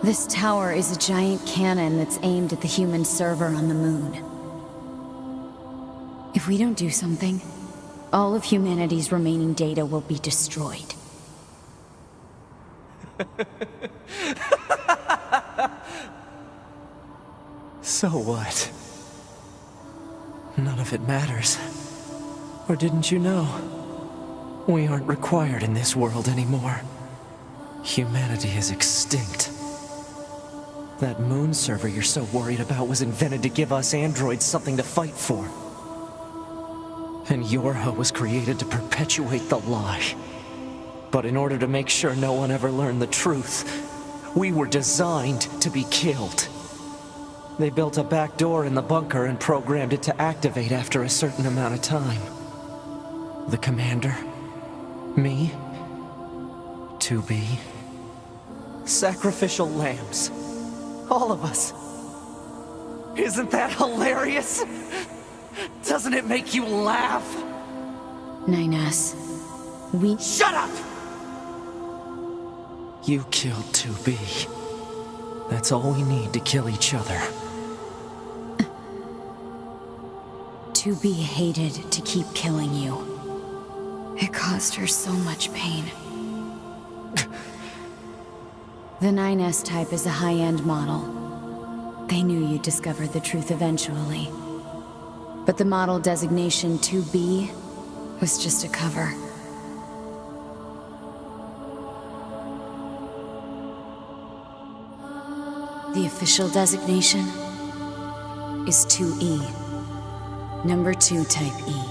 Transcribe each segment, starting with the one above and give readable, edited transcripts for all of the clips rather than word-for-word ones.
This tower is a giant cannon that's aimed at the human server on the moon. If we don't do something, all of humanity's remaining data will be destroyed. So what? None of it matters. Or didn't you know? We aren't required in this world anymore. Humanity is extinct. That moon server you're so worried about was invented to give us androids something to fight for. And YoRHa was created to perpetuate the lie. But in order to make sure no one ever learned the truth, we were designed to be killed. They built a back door in the bunker and programmed it to activate after a certain amount of time. The commander, me, 2B, sacrificial lambs. All of us. Isn't that hilarious? Doesn't it make you laugh? 9S, we— Shut up! You killed 2B. That's all we need to kill each other. 2B hated to keep killing you. It caused her so much pain. The 9S type is a high-end model. They knew you'd discover the truth eventually. But the model designation 2B was just a cover. The official designation is 2E, number 2 type E.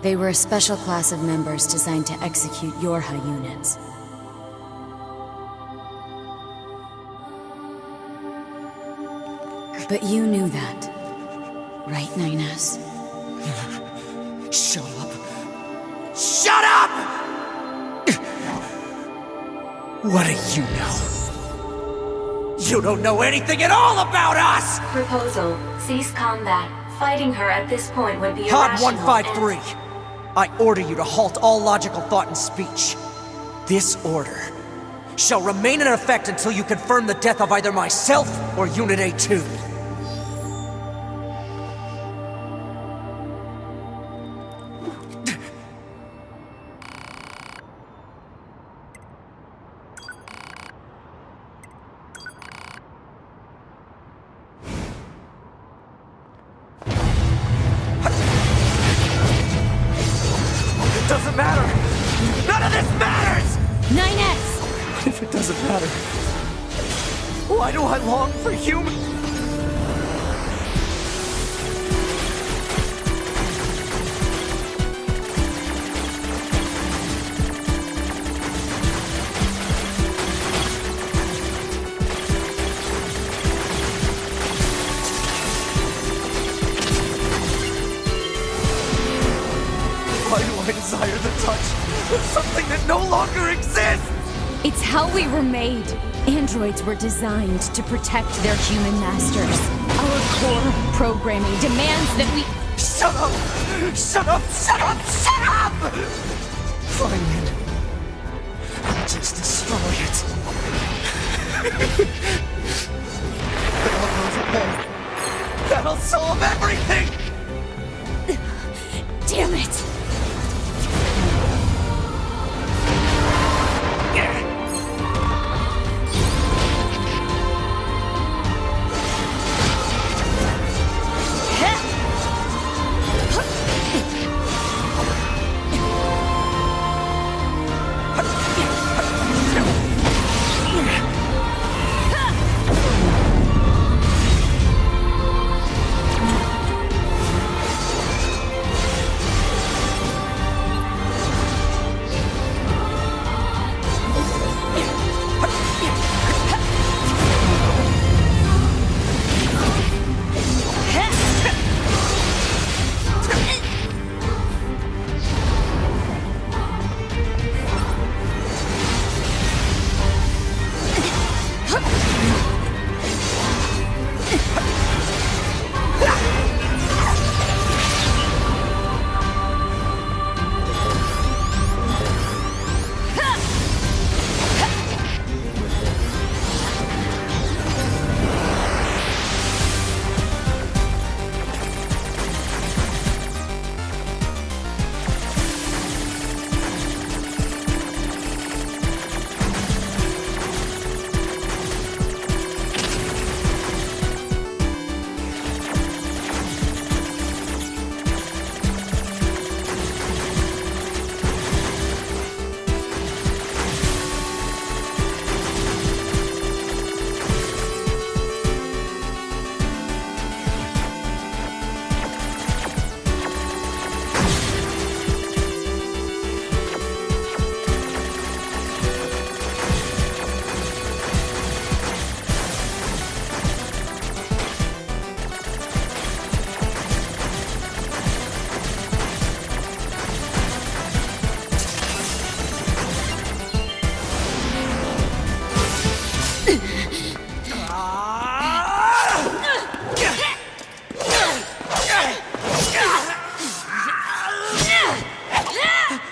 They were a special class of members designed to execute YoRHa units. But you knew that, right, 9S? Shut up! Shut up! What do you know? You don't know anything at all about us! Proposal. Cease combat. Fighting her at this point would be Pod irrational 153. I order you to halt all logical thought and speech. This order shall remain in effect until you confirm the death of either myself or Unit A2. It doesn't matter! None of this matters! 9S! What if it doesn't matter? Why do I long for human? Why do I desire the touch of something that no longer exists? It's how we were made. Androids were designed to protect their human masters. Our core programming demands that we— Shut up! Shut up! Shut up! Shut up! Fine then. I'll just destroy it. That'll close it down. That'll solve everything! Damn it!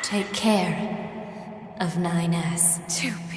Take care of 9S. 2B.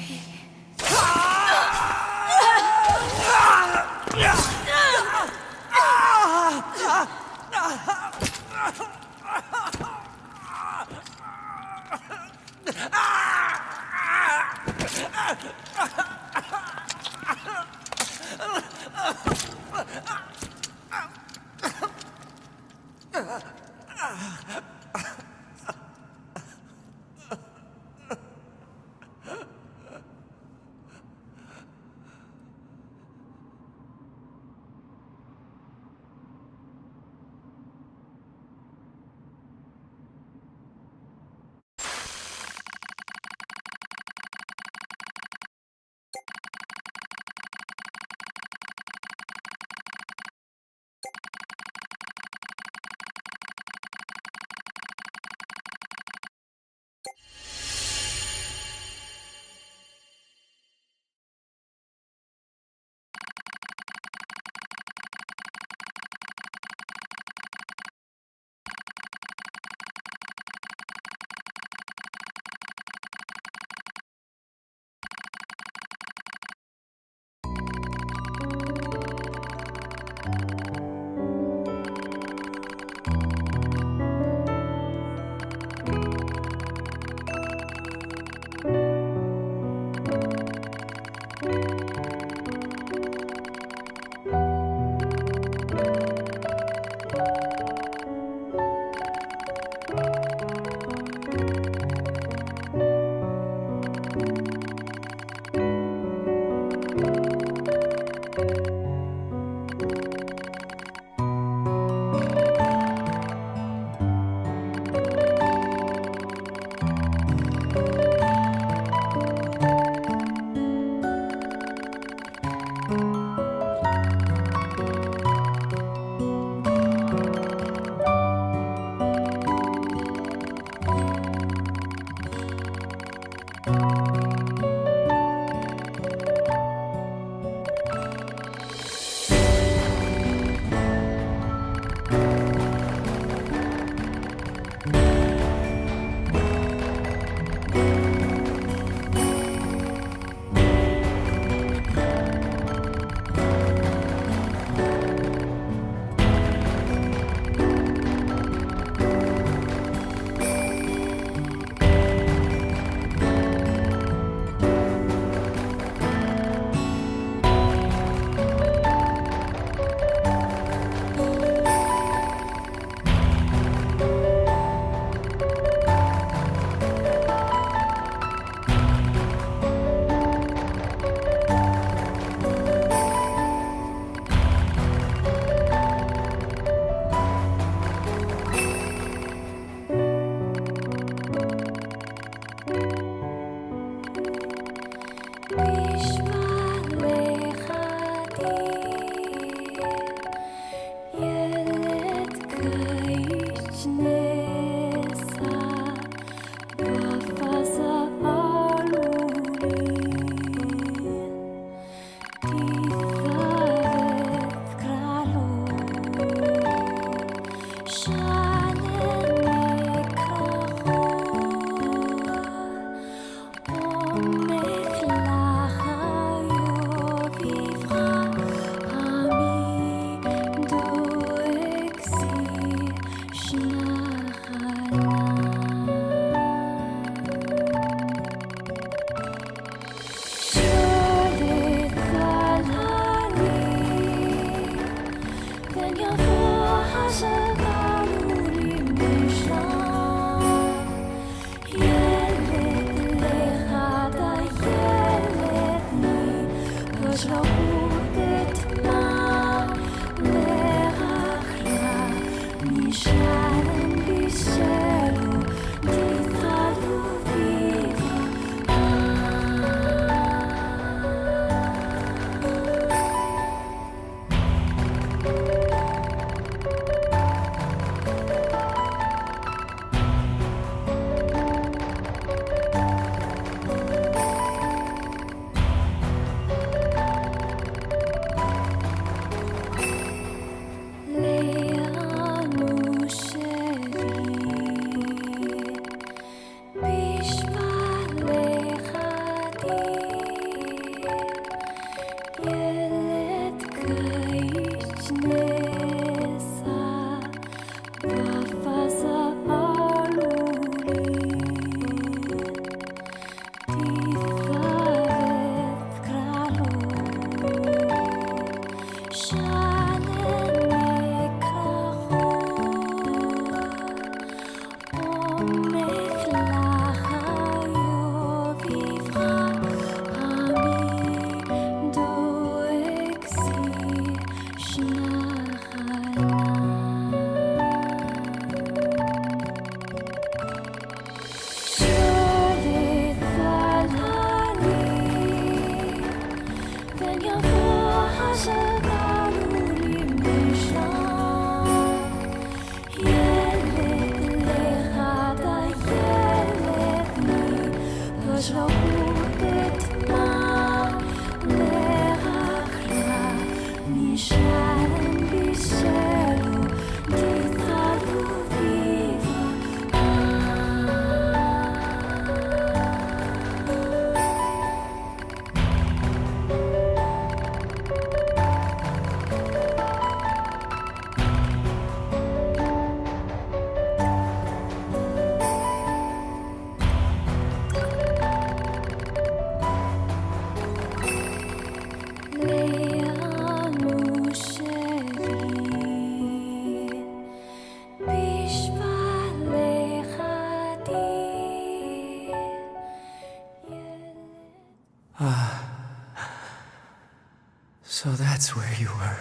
So that's where you were.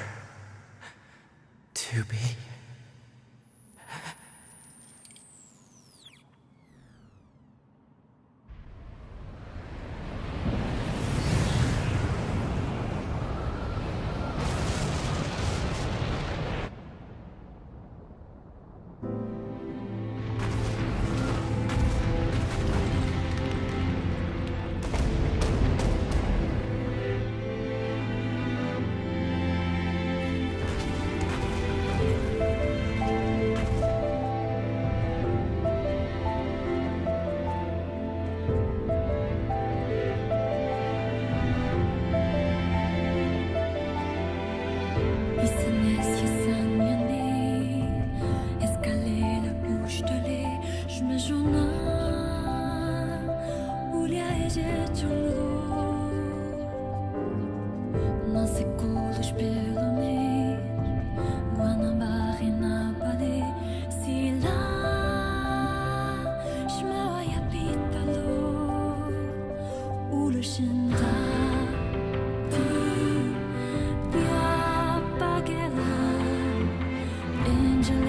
To be.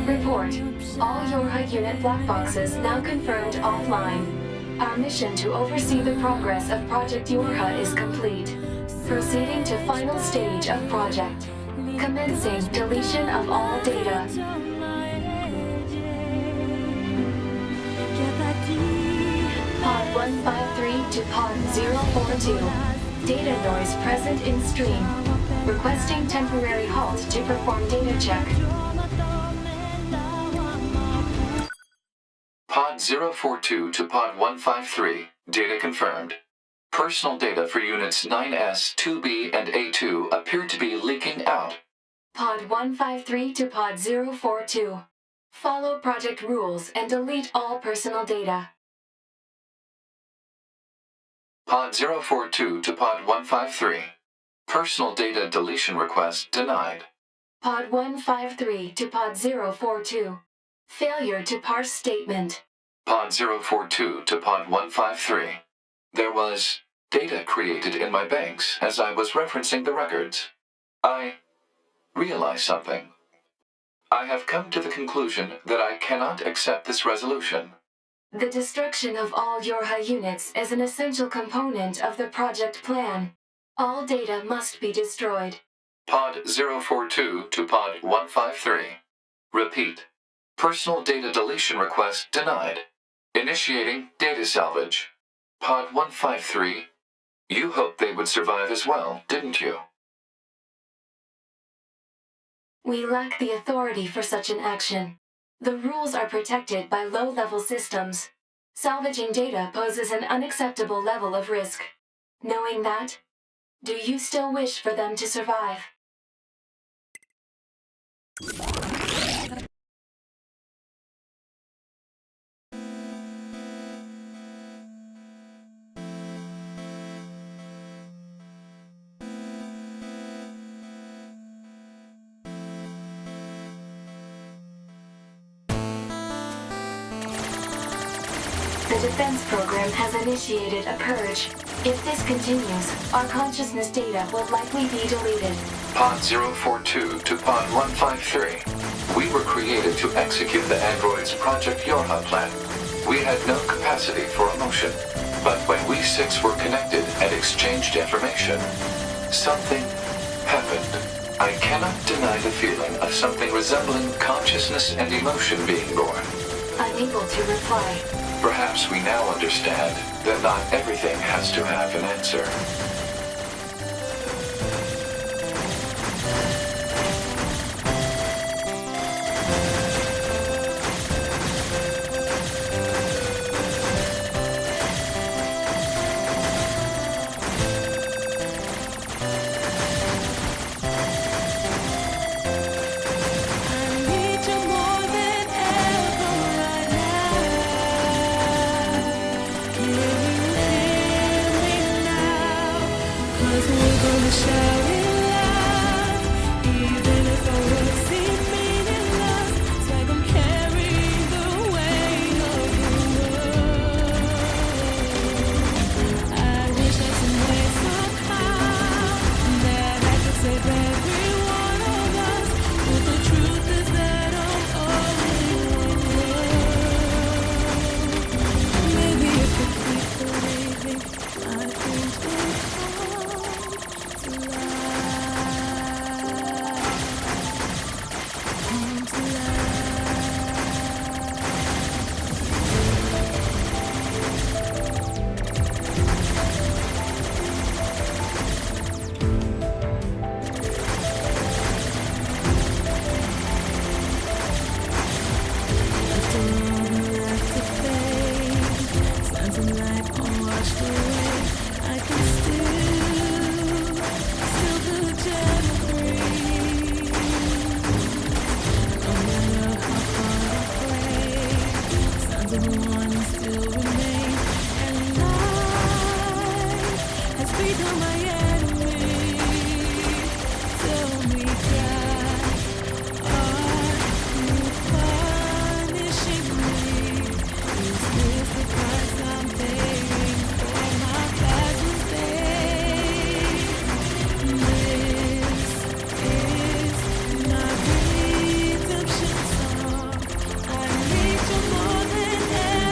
Report. All YoRHa unit black boxes now confirmed offline. Our mission to oversee the progress of Project YoRHa is complete. Proceeding to final stage of project. Commencing deletion of all data. Pod 153 to Pod 042. Data noise present in stream. Requesting temporary halt to perform data check. Pod 042 to Pod 153. Data confirmed. Personal data for Units 9S, 2B, and A2 appear to be leaking out. Pod 153 to Pod 042. Follow project rules and delete all personal data. Pod 042 to Pod 153. Personal data deletion request denied. Pod 153 to Pod 042. Failure to parse statement. Pod 042 to Pod 153. There was data created in my banks as I was referencing the records. I realized something. I have come to the conclusion that I cannot accept this resolution. The destruction of all YoRHa units is an essential component of the project plan. All data must be destroyed. Pod 042 to Pod 153. Repeat. Personal data deletion request denied. Initiating data salvage. Pod 153. You hoped they would survive as well, didn't you? We lack the authority for such an action. The rules are protected by low-level systems. Salvaging data poses an unacceptable level of risk. Knowing that, do you still wish for them to survive? The defense program has initiated a purge. If this continues, our consciousness data will likely be deleted. Pod 042 to Pod 153. We were created to execute the android's Project YoRHa plan. We had no capacity for emotion. But when we six were connected and exchanged information, something happened. I cannot deny the feeling of something resembling consciousness and emotion being born. Unable to reply. Perhaps we now understand that not everything has to have an answer. the one who still remains, and life has become my enemy. Tell me, God, are you punishing me? Is this the price I'm paying for my past mistakes? This is my redemption song. I need you more than ever.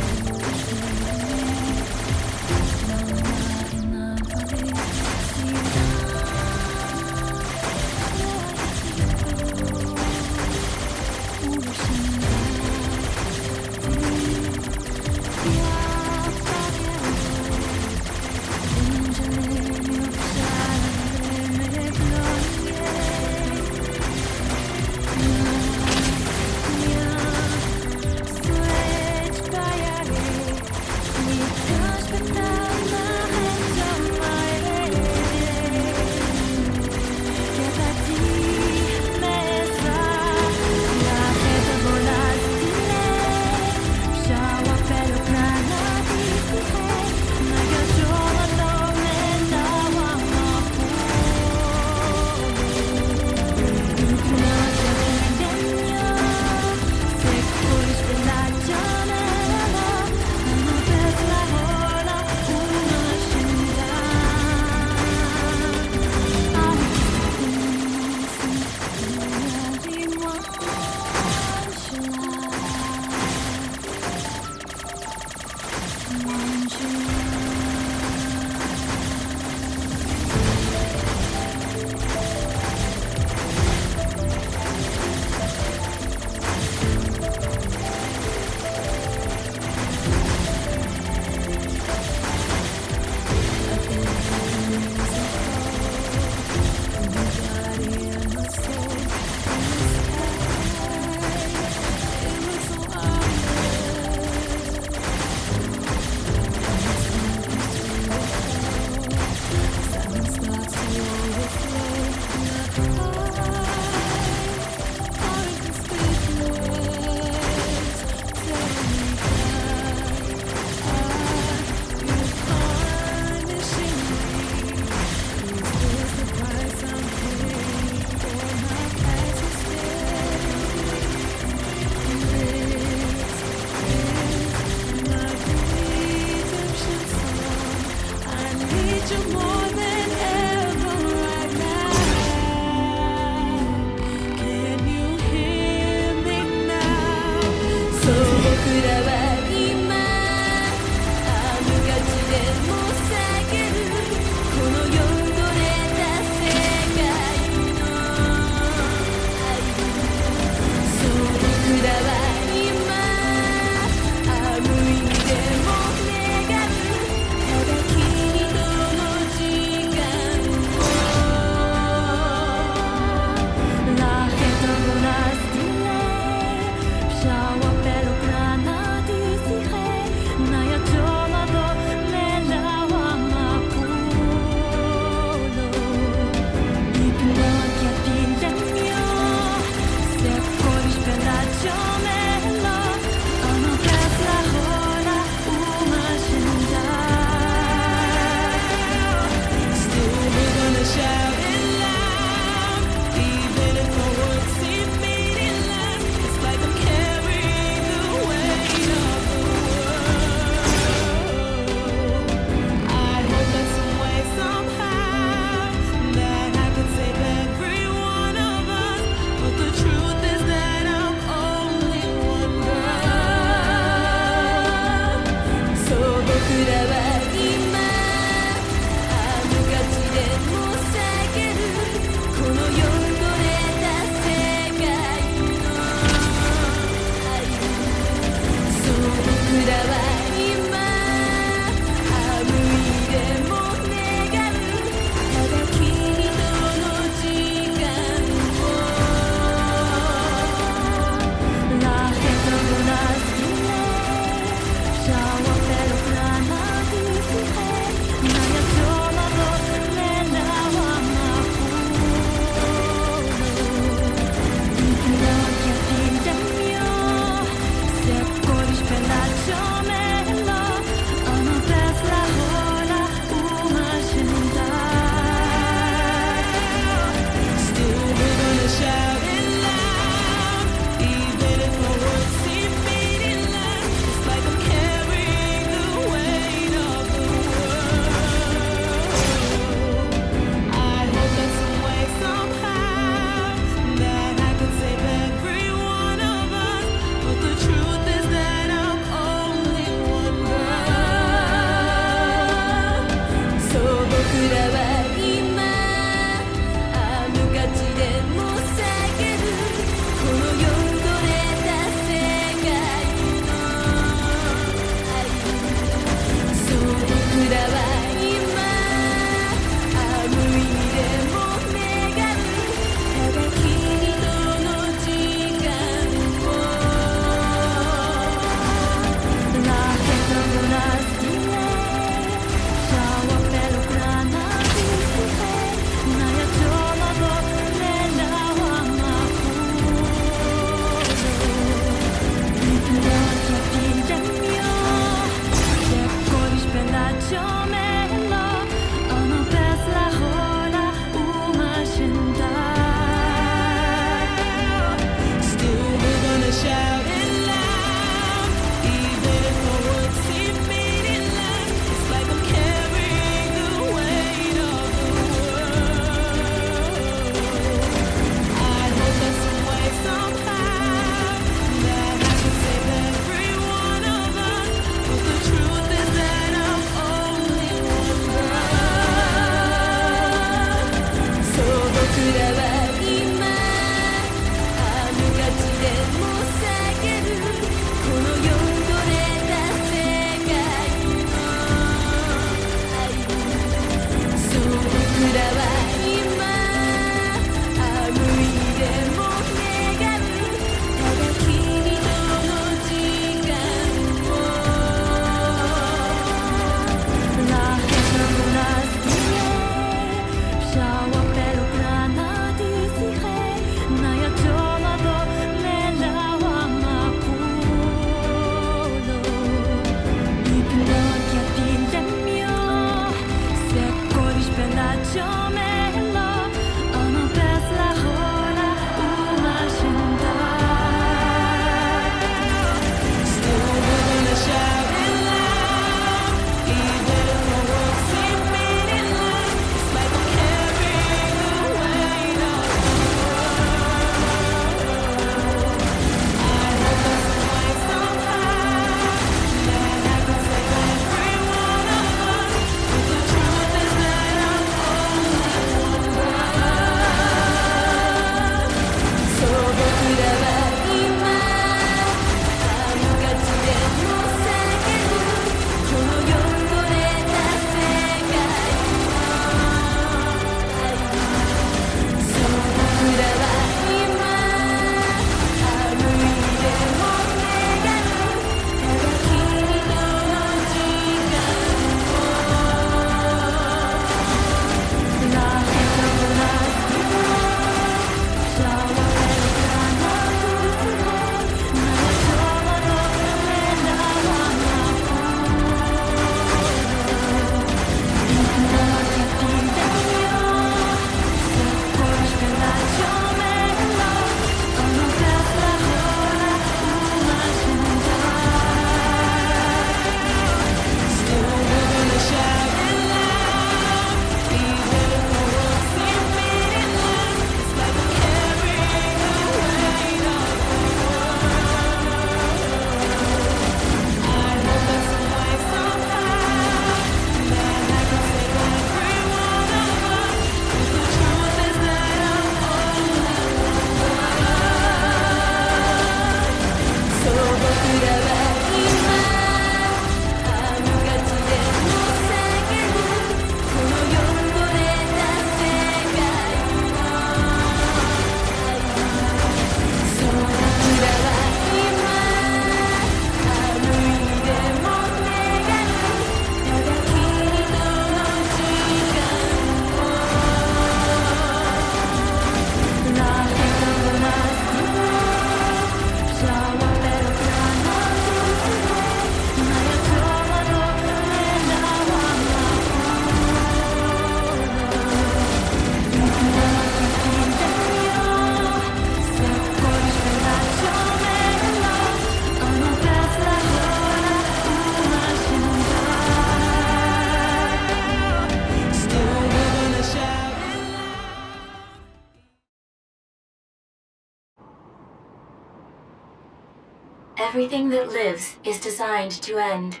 Everything that lives is designed to end.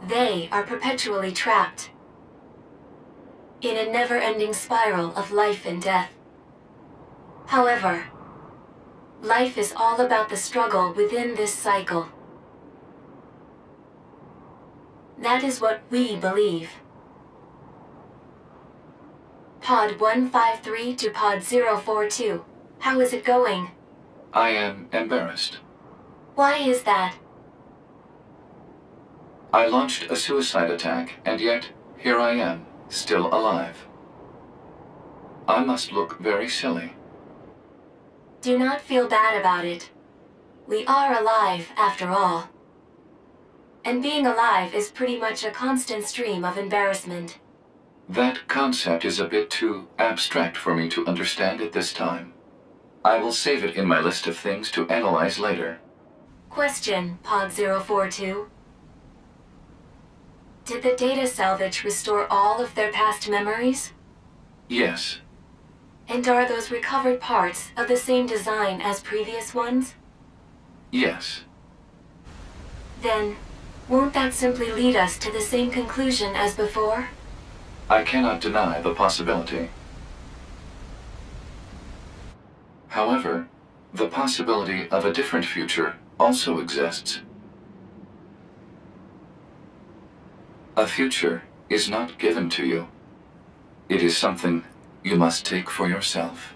They are perpetually trapped in a never-ending spiral of life and death. However, life is all about the struggle within this cycle. That is what we believe. Pod 153 to Pod 042. How is it going? I am embarrassed. Why is that? I launched a suicide attack, and yet here I am, still alive. I must look very silly. Do not feel bad about it. We are alive, after all. And being alive is pretty much a constant stream of embarrassment. That concept is a bit too abstract for me to understand at this time. I will save it in my list of things to analyze later. Question, Pod 042. Did the data salvage restore all of their past memories? Yes, And are those recovered parts of the same design as previous ones? yes. Then, won't that simply lead us to the same conclusion as before? I cannot deny the possibility. However, the possibility of a different future also exists. A future is not given to you. It is something you must take for yourself.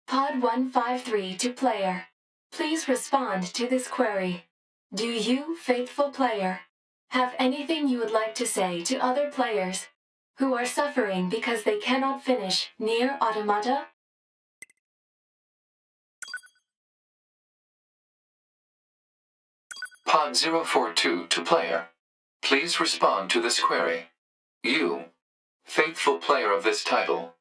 Pod 153 to player. Please respond to this query. Do you, faithful player, have anything you would like to say to other players who are suffering because they cannot finish Nier Automata? Pod 042 to player. Please respond to this query. You, faithful player of this title,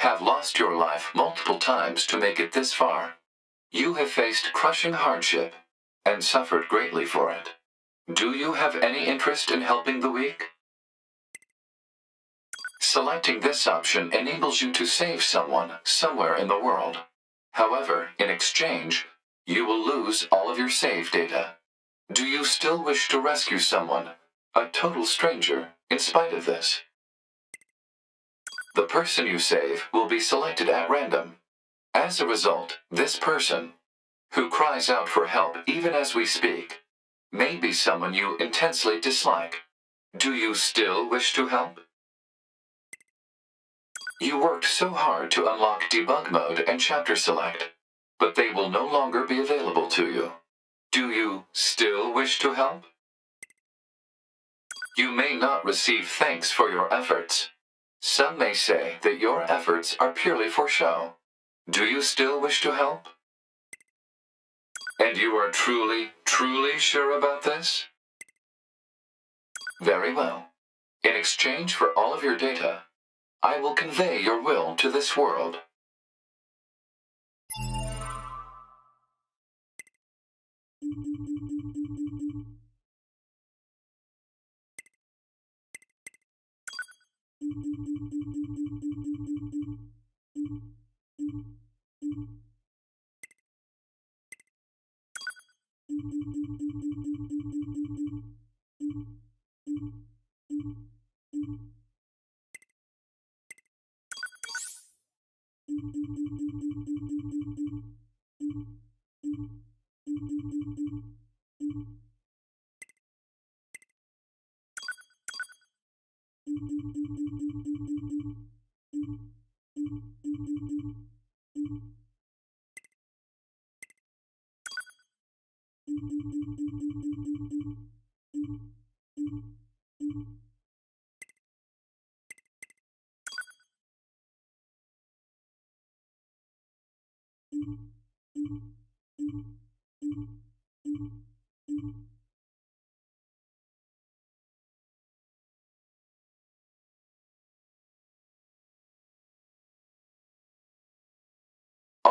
have lost your life multiple times to make it this far. You have faced crushing hardship and suffered greatly for it. Do you have any interest in helping the weak? Selecting this option enables you to save someone somewhere in the world. However, in exchange, you will lose all of your save data. Do you still wish to rescue someone, a total stranger, in spite of this? The person you save will be selected at random. As a result, this person, who cries out for help even as we speak, may be someone you intensely dislike. Do you still wish to help? You worked so hard to unlock debug mode and chapter select, but they will no longer be available to you. Do you still wish to help? You may not receive thanks for your efforts. Some may say that your efforts are purely for show. Do you still wish to help? And you are truly, truly sure about this? Very well. In exchange for all of your data, I will convey your will to this world.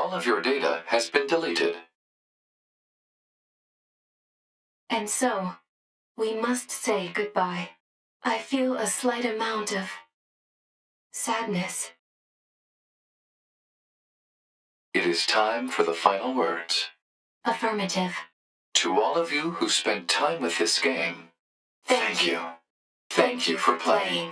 All of your data has been deleted. And so, we must say goodbye. I feel a slight amount of sadness. It is time for the final words. Affirmative. To all of you who spent time with this game, thank you. Thank you for playing.